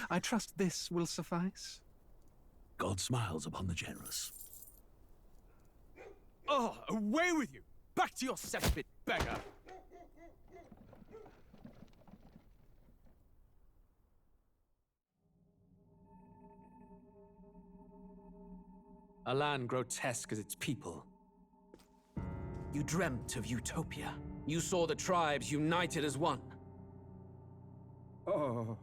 I trust this will suffice. God smiles upon the generous. Oh, away with you! Back to your cesspit, beggar! A land grotesque as its people. You dreamt of utopia. You saw the tribes united as one. Oh.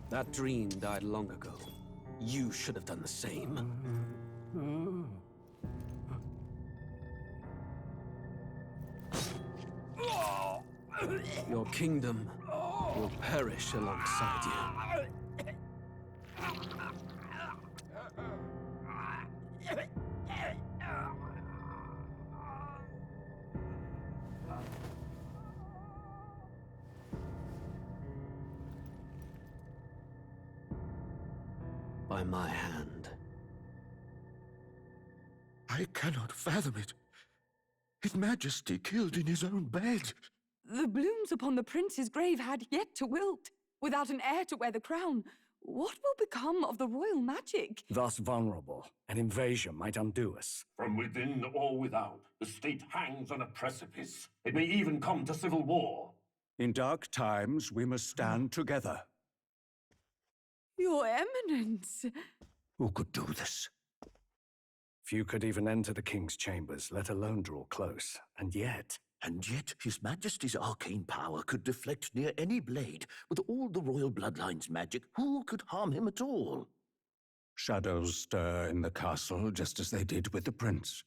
That dream died long ago. You should have done the same. Your kingdom will perish alongside you. By my hand. I cannot fathom it. His Majesty killed in his own bed. The blooms upon the prince's grave had yet to wilt. Without an heir to wear the crown, what will become of the royal magic? Thus vulnerable, an invasion might undo us. From within or without, the state hangs on a precipice. It may even come to civil war. In dark times, we must stand together. Your Eminence! Who could do this? Few could even enter the king's chambers, let alone draw close. And yet, His Majesty's arcane power could deflect near any blade. With all the royal bloodline's magic, who could harm him at all? shadows stir in the castle just as they did with the prince.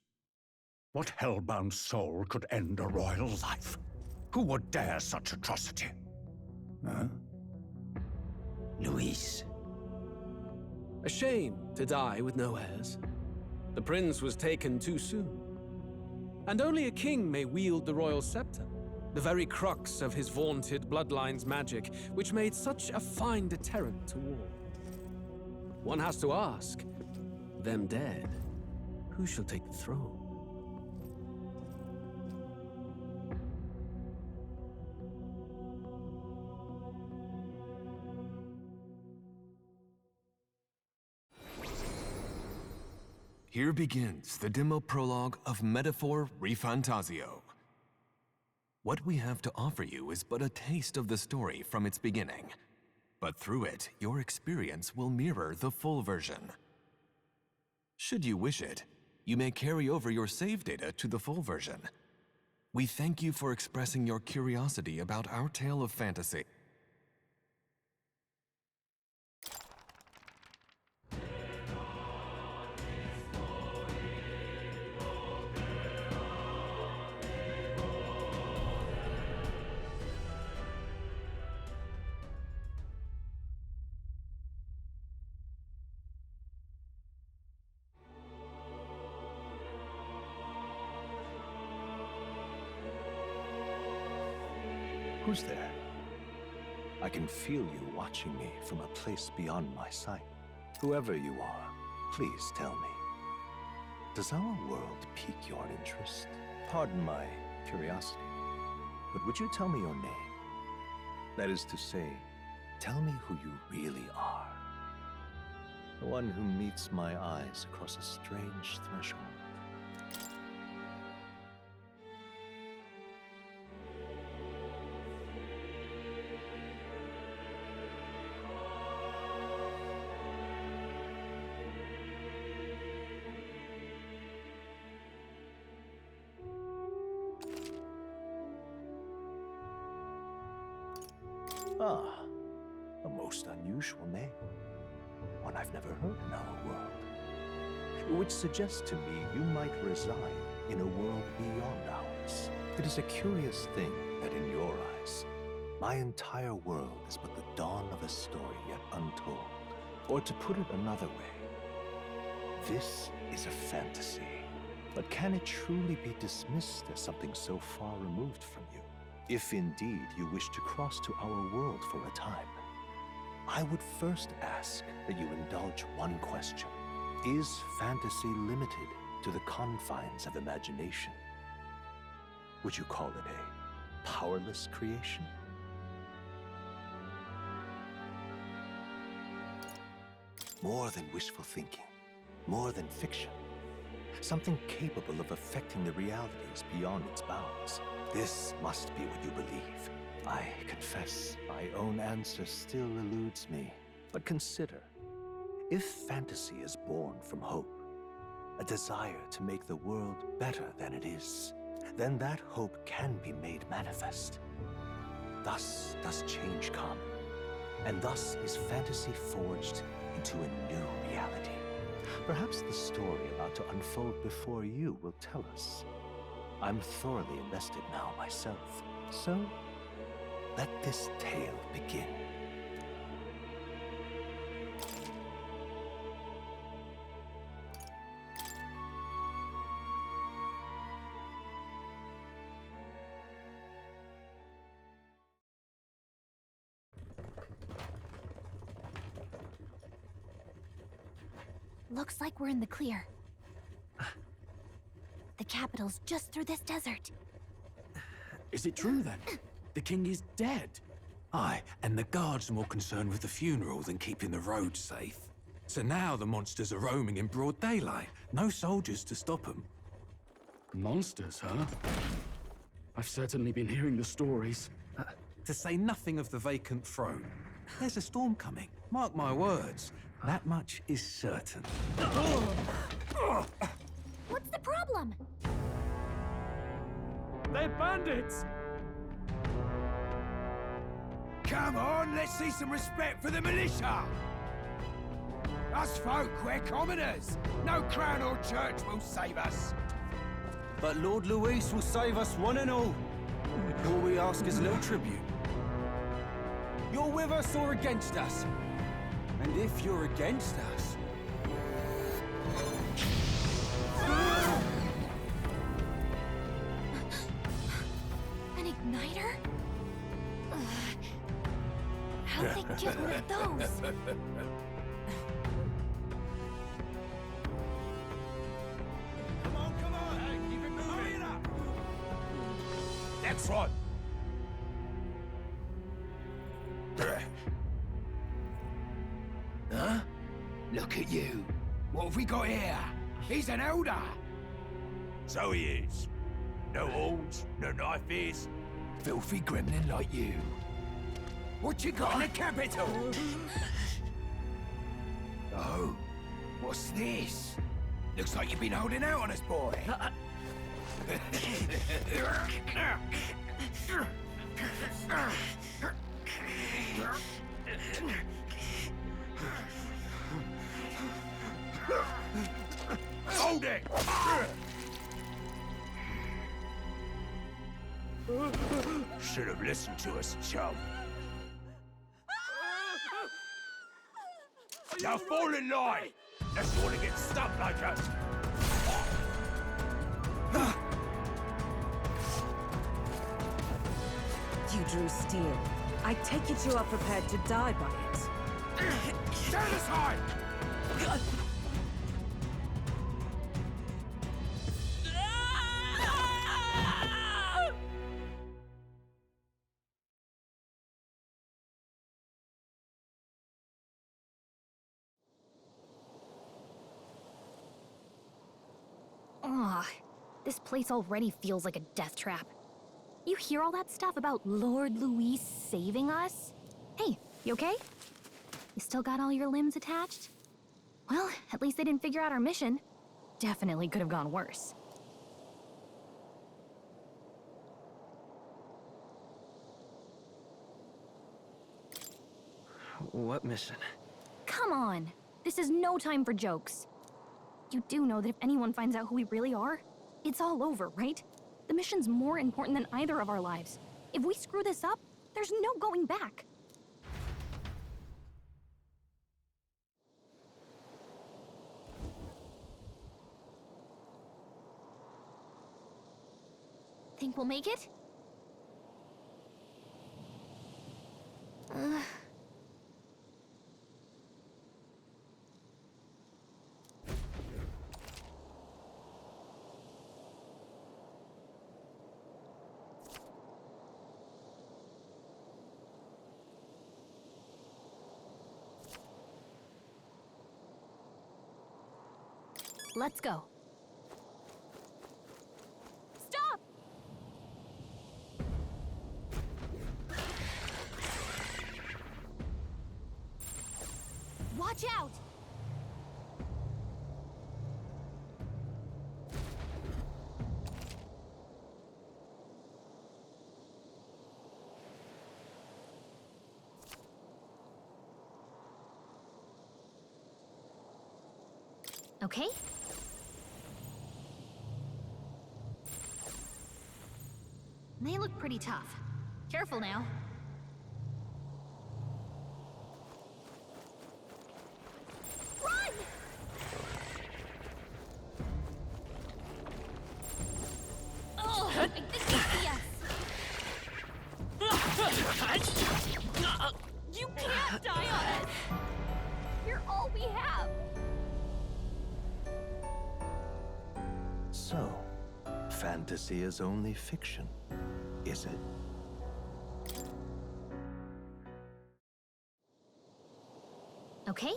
What hellbound soul could end a royal life? Who would dare such atrocity? Huh? Louise. A shame to die with no heirs. The prince was taken too soon. And only a king may wield the royal scepter, the very crux of his vaunted bloodline's magic, which made such a fine deterrent to war. One has to ask, them dead, who shall take the throne? Here begins the demo prologue of Metaphor ReFantazio. What we have to offer you is but a taste of the story from its beginning, but through it, your experience will mirror the full version. Should you wish it, you may carry over your save data to the full version. We thank you for expressing your curiosity about our tale of fantasy. Who's there? I can feel you watching me from a place beyond my sight. Whoever you are, please tell me. Does our world pique your interest? Pardon my curiosity, but would you tell me your name? That is to say, tell me who you really are. The one who meets my eyes across a strange threshold. Ah, a most unusual name. One I've never heard in our world. Which suggests to me you might reside in a world beyond ours. It is a curious thing that in your eyes, my entire world is but the dawn of a story yet untold. Or to put it another way, this is a fantasy. But can it truly be dismissed as something so far removed from you? If indeed you wish to cross to our world for a time, I would first ask that you indulge one question. Is fantasy limited to the confines of imagination? Would you call it a powerless creation? more than wishful thinking, more than fiction. Something capable of affecting the realities beyond its bounds. This must be what you believe. I confess, my own answer still eludes me. But consider, if fantasy is born from hope, a desire to make the world better than it is, then that hope can be made manifest. Thus does change come, and thus is fantasy forged into a new reality. Perhaps the story about to unfold before you will tell us. I'm thoroughly invested now myself, so let this tale begin. Looks like we're in the clear. The capital's just through this desert. Is it true then? The king is dead? Aye, and the guards are more concerned with the funeral than keeping the roads safe. So now the monsters are roaming in broad daylight. No soldiers to stop them. Monsters, huh? I've certainly been hearing the stories. To say nothing of the vacant throne. There's a storm coming, mark my words. That much is certain. What's the problem? They're bandits! Come on, let's see some respect for the militia! Us folk, we're commoners. No crown or church will save us. But Lord Luis will save us one and all. All we ask is little tribute. You're with us or against us? And if you're against us... An igniter? How'd they get one of those? Come on, hey, keep it moving. Hurry it up! Next one! Huh? Look at you. What have we got here? He's an elder. So he is. No horns, no knife ears. Filthy gremlin like you. What you got in the capital? Oh, what's this? Looks like you've been holding out on us, boy. Hold it! Should have listened to us, chum. Now fall in line! Unless you want to get stuck like us! You drew steel. I take it you are prepared to die by it. Stand aside! Ugh, this place already feels like a death trap. You hear all that stuff about Lord Luis saving us? Hey, you okay? You still got all your limbs attached? Well, at least they didn't figure out our mission. Definitely could have gone worse. What mission? Come on! This is no time for jokes. You do know that if anyone finds out who we really are, it's all over, right? The mission's more important than either of our lives. If we screw this up, there's no going back. Think we'll make it? Let's go. Stop! Watch out! Okay? They look pretty tough. Careful now. Run! Oh, I think they see us. You can't die on us! You're all we have! So, fantasy is only fiction, is it? Okay?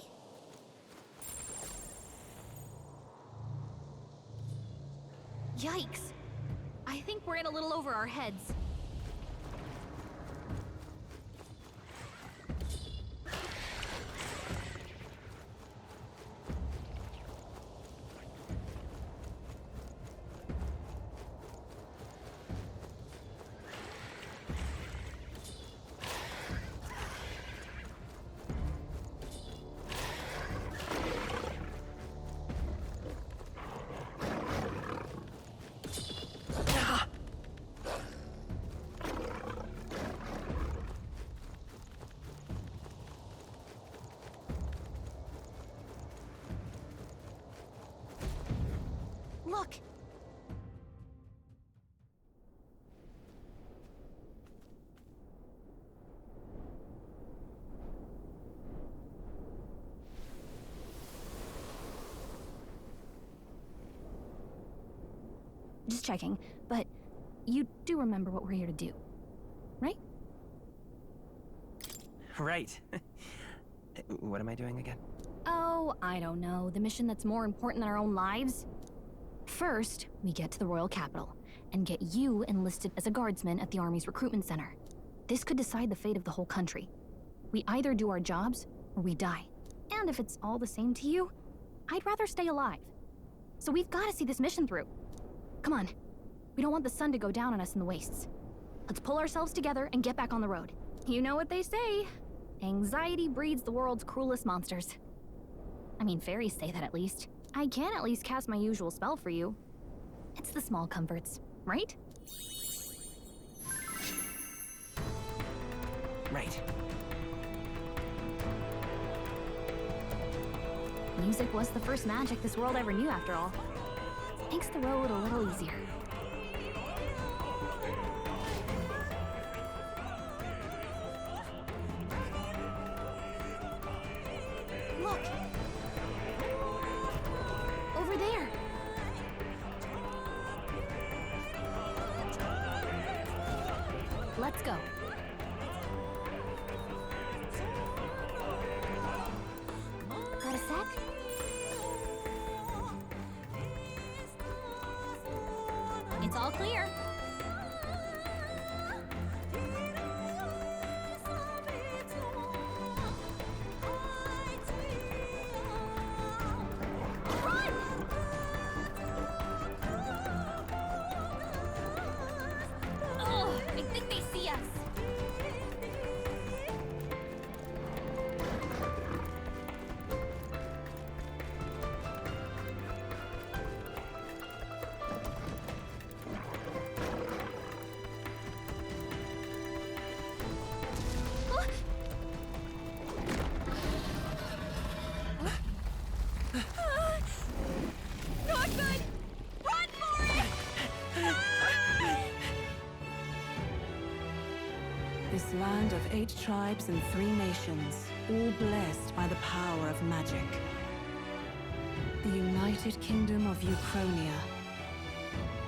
Yikes! I think we're in a little over our heads. Look! Just checking, but you do remember what we're here to do, right? Right. What am I doing again? Oh, I don't know. The mission that's more important than our own lives? First, we get to the royal capital and get you enlisted as a guardsman at the army's recruitment center. This could decide the fate of the whole country. We either do our jobs or we die. And if it's all the same to you, I'd rather stay alive. So we've got to see this mission through. Come on. We don't want the sun to go down on us in the wastes. Let's pull ourselves together and get back on the road. You know what they say. Anxiety breeds the world's cruelest monsters. I mean, fairies say that at least. I can at least cast my usual spell for you. It's the small comforts, right? Right. Music was the first magic this world ever knew, after all. Makes the road a little easier. Look! Over there! Let's go. Got a sec? It's all clear. Run! Oh, I think they see us. Not good! Run for it! This land of 8 tribes and 3 nations, all blessed by the power of magic. The United Kingdom of Uchronia.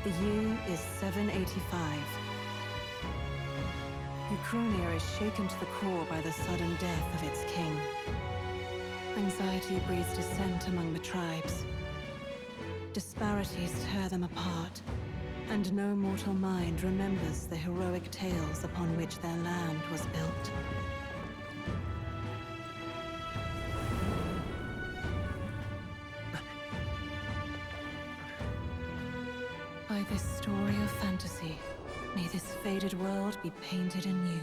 The year is 785. Uchronia is shaken to the core by the sudden death of its king. Anxiety breeds dissent among the tribes. disparities tear them apart, and no mortal mind remembers the heroic tales upon which their land was built. By this story of fantasy, may this faded world be painted anew.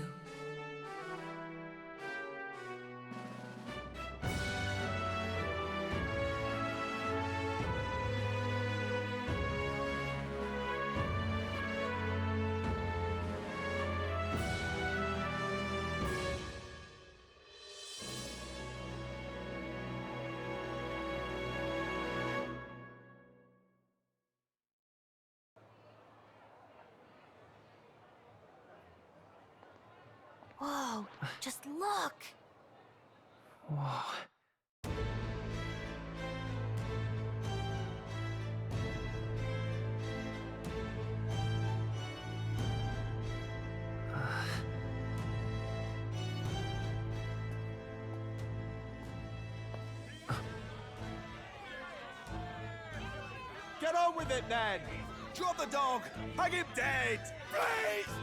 Whoa, just look! Whoa. Get on with it, then! Drop the dog! Hang him dead! Please!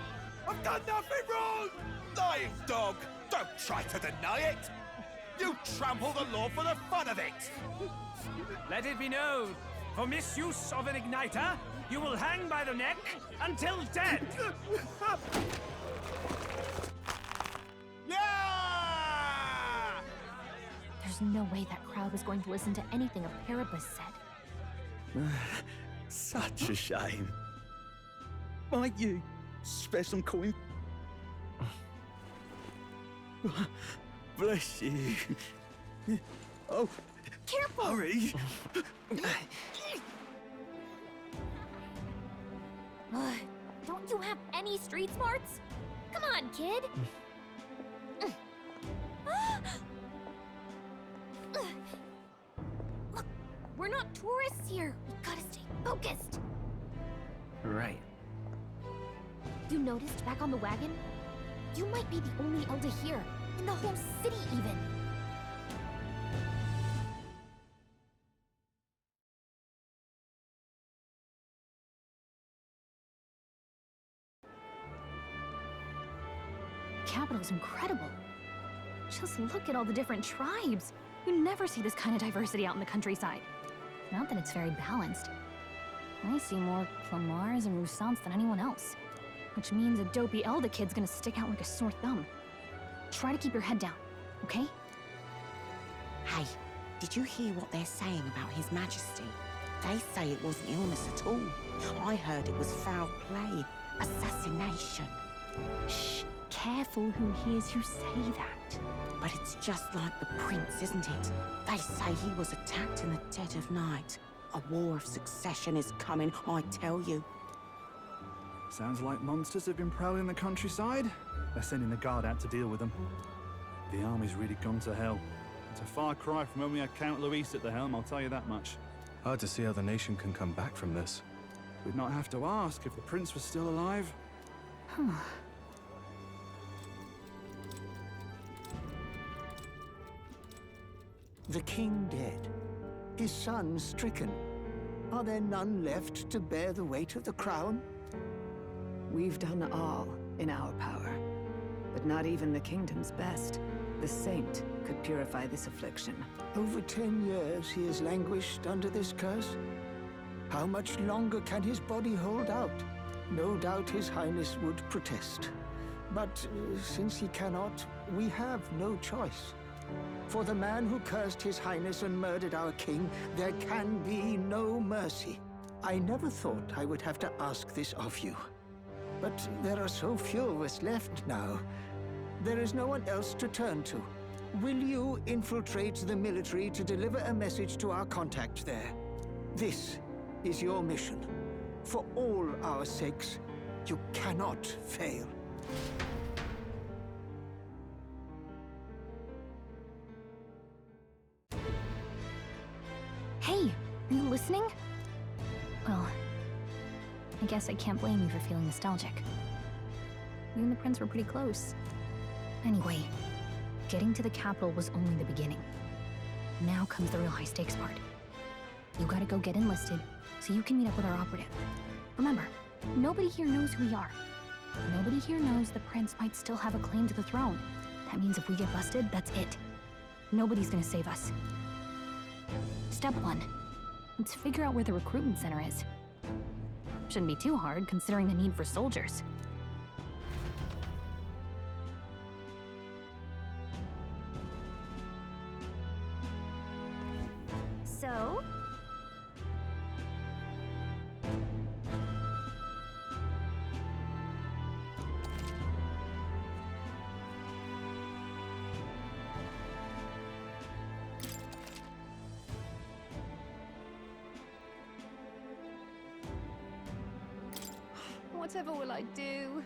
I've done nothing wrong! Lying dog! Don't try to deny it! You trample the law for the fun of it! Let it be known, for misuse of an igniter, you will hang by the neck until dead! Yeah! There's no way that crowd was going to listen to anything a Paribus said. Such a shame. Might you spare some coin? Bless you. Oh, careful! Hurry! Don't you have any street smarts? Come on, kid! Look, we're not tourists here. We gotta stay focused. Right. You noticed back on the wagon? You might be the only elder here, in the whole city even. The capital's incredible. Just look at all the different tribes. You never see this kind of diversity out in the countryside. Not that it's very balanced. I see more Clamars and Roussants than anyone else. Which means a dopey elder kid's gonna stick out like a sore thumb. Try to keep your head down, okay? Hey, did you hear what they're saying about His Majesty? They say it wasn't illness at all. I heard it was foul play, assassination. Shh, careful who hears you say that. But it's just like the Prince, isn't it? They say he was attacked in the dead of night. A war of succession is coming, I tell you. Sounds like monsters have been prowling the countryside. They're sending the guard out to deal with them. The army's really gone to hell. It's a far cry from when we had Count Luis at the helm, I'll tell you that much. Hard to see how the nation can come back from this. We'd not have to ask if the prince was still alive. The king dead, his son stricken. Are there none left to bear the weight of the crown? We've done all in our power, but not even the kingdom's best, the saint, could purify this affliction. Over 10 years he has languished under this curse. How much longer can his body hold out? No doubt his highness would protest. But since he cannot, we have no choice. For the man who cursed his highness and murdered our king, there can be no mercy. I never thought I would have to ask this of you. But there are so few of us left now. There is no one else to turn to. Will you infiltrate the military to deliver a message to our contact there? This is your mission. For all our sakes, you cannot fail. Hey, are you listening? Well, I guess I can't blame you for feeling nostalgic. You and the prince were pretty close. Anyway, getting to the capital was only the beginning. Now comes the real high-stakes part. You gotta go get enlisted so you can meet up with our operative. Remember, nobody here knows who we are. Nobody here knows the prince might still have a claim to the throne. That means if we get busted, that's it. Nobody's gonna save us. Step 1. Let's figure out where the recruitment center is. Shouldn't be too hard, considering the need for soldiers. So? Whatever will I do?